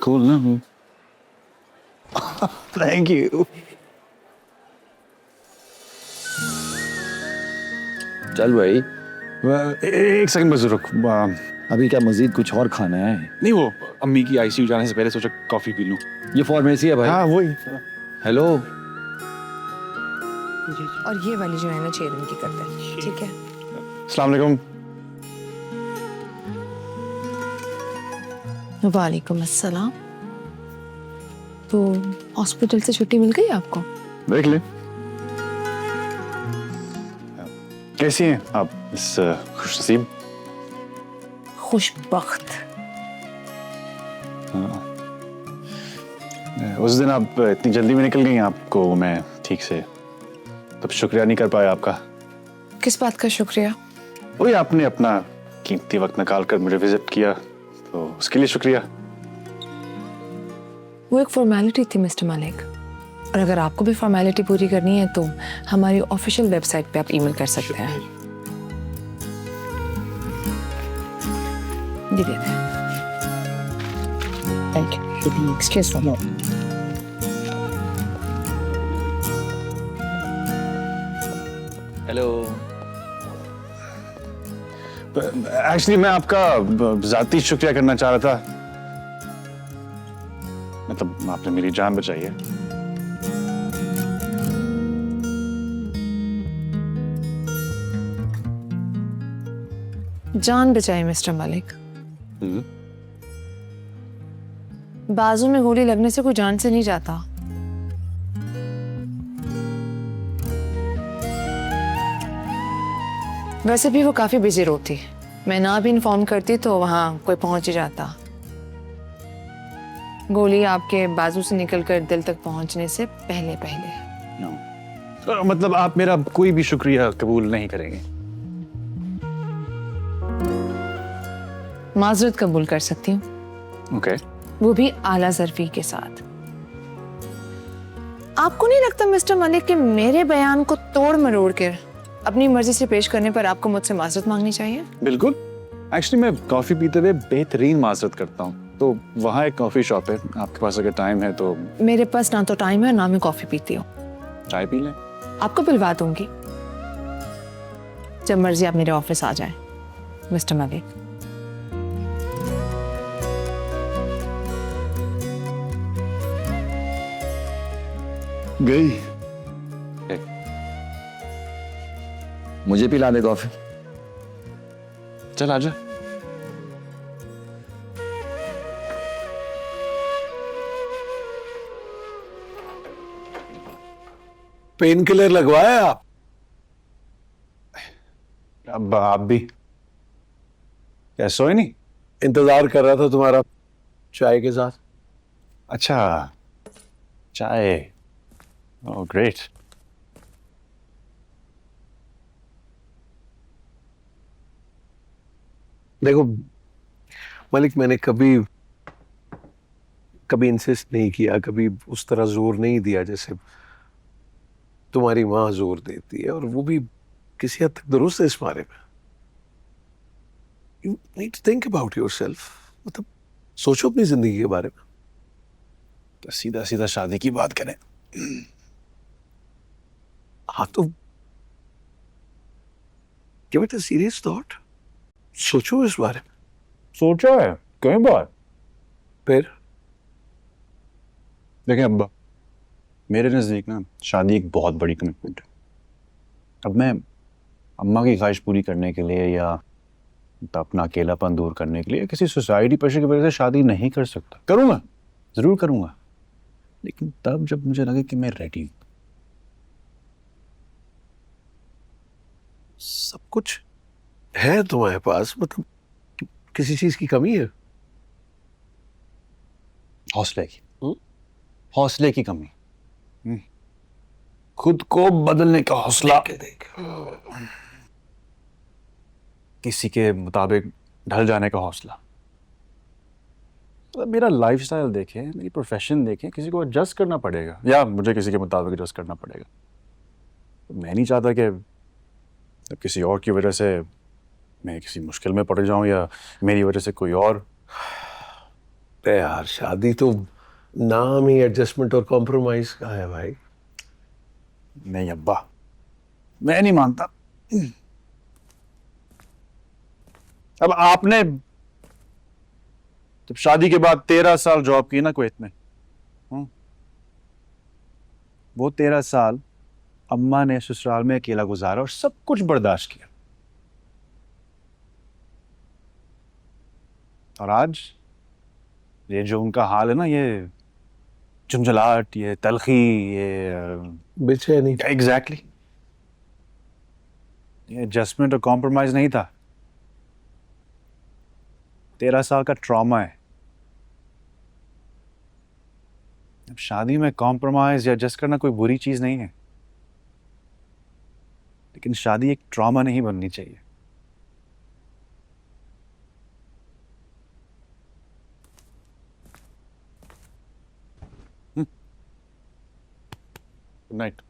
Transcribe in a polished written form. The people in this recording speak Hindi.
cool ना. Thank you. चल भाई. एक सेकंड बस रुक. अभी क्या मजीद कुछ और खाना है? नहीं, वो अम्मी की आईसीयू जाने से पहले सोचा कॉफी पी लूं. ये फार्मेसी है भाई. हाँ वही. हेलो. और ये वाली जो है ना 6 दिन की करते हैं, ठीक है? अस्सलाम वालेकुम. वालेकुम अस्सलाम. तो हॉस्पिटल से छुट्टी मिल गई आपको? देख ले. कैसी हैं आप इस खुशनसीब? खुशबख्त. उस दिन आप इतनी जल्दी में निकल गई, आपको मैं ठीक से तब शुक्रिया नहीं कर पाया आपका. किस बात का शुक्रिया? वही आपने अपना कीमती वक्त निकाल कर मुझे विजिट किया, तो उसके लिए शुक्रिया. वो एक फॉर्मेलिटी थी मिस्टर मलिक, और अगर आपको भी फॉर्मेलिटी पूरी करनी है तो हमारी ऑफिशियल वेबसाइट पे आप ईमेल कर सकते हैं. ये देते हैं. Thank you. Excuse me. Hello. Actually मैं आपका जाती शुक्रिया करना चाह रहा था. मतलब आपने मेरी जान बचाई है. जान बचाई मिस्टर मलिक. बाजू में गोली लगने से कोई जान से नहीं जाता. वैसे भी वो काफी बिजी रोती. मैं ना भी इन्फॉर्म करती तो वहां कोई पहुंच ही जाता. गोली आपके बाजू से निकलकर दिल तक पहुंचने से पहले पहले. No. मतलब आप मेरा कोई भी शुक्रिया कबूल नहीं करेंगे? माजरत कबूल कर सकती हूँ. ओके. वो भी आला ज़र्फी के साथ. आपको नहीं लगता मिस्टर मलिक कि मेरे बयान को तोड़ मरोड़ कर अपनी मर्जी से पेश करने पर आपको मुझसे माजरत मांगनी चाहिए? बिल्कुल. एक्चुअली मैं कॉफी पीते हुए बेहतरीन माजरत करता हूँ, तो वहाँ एक कॉफी शॉप है, आपके पास अगर टाइम है तो. मेरे पास ना तो टाइम है ना मैं कॉफी पीती हूँ. चाय पी लें. आपको पिलवा दूंगी जब मर्जी आप मेरे ऑफिस आ जाएं मिस्टर मलिक. गई. मुझे पिला दे कॉफी. चल आजा. पेन किलर लगवाया आप? अब आप भी क्या सोए नहीं? इंतजार कर रहा था तुम्हारा चाय के साथ. अच्छा, चाय. Oh great. देखो मलिक, मैंने कभी कभी इंसिस्ट नहीं किया, कभी उस तरह जोर नहीं दिया जैसे तुम्हारी माँ जोर देती है, और वो भी किसी हद तक दुरुस्त है इस बारे में. You need to think about yourself. मतलब सोचो अपनी जिंदगी के बारे में. तो सीधा सीधा शादी की बात करें. हाँ तो give it a serious thought. सोचो इस बारे में. सोचा है कई बार. फिर देखें अब्बा, मेरे नज़दीक ना शादी एक बहुत बड़ी कमिटमेंट है. अब मैं अम्मा की ख्वाहिश पूरी करने के लिए या अपना अकेलापन दूर करने के लिए किसी सोसाइटी प्रेशर की वजह से शादी नहीं कर सकता. करूँगा, ज़रूर करूँगा, लेकिन तब जब मुझे लगे कि मैं रेडी हूँ. सब कुछ है तुम्हारे पास, मतलब किसी चीज की कमी है? हौसले की. हौसले की कमी. खुद को बदलने का हौसला. देख किसी के मुताबिक ढल जाने का हौसला. मतलब मेरा लाइफस्टाइल देखें, मेरी प्रोफेशन देखें, किसी को एडजस्ट करना पड़ेगा या मुझे किसी के मुताबिक एडजस्ट करना पड़ेगा. मैं नहीं चाहता कि किसी और की वजह से मैं किसी मुश्किल में पड़ जाऊं या मेरी वजह से कोई और. अरे यार शादी तो नाम ही एडजस्टमेंट और कॉम्प्रोमाइज का है भाई। नहीं अब्बा, मैं नहीं मानता। अब आपने जब शादी के बाद 13 साल जॉब की ना कुवैत में, वो 13 साल अम्मा ने ससुराल में अकेला गुजारा और सब कुछ बर्दाश्त किया। और आज ये जो उनका हाल है ना, ये झुंझलाहट, ये तलखी, ये बेचैनी। एग्जैक्टली, ये एडजस्टमेंट और कॉम्प्रोमाइज नहीं था, 13 साल का ट्रॉमा है। अब शादी में कॉम्प्रोमाइज या एडजस्ट करना कोई बुरी चीज नहीं है, लेकिन शादी एक ट्रॉमा नहीं बननी चाहिए। Good night.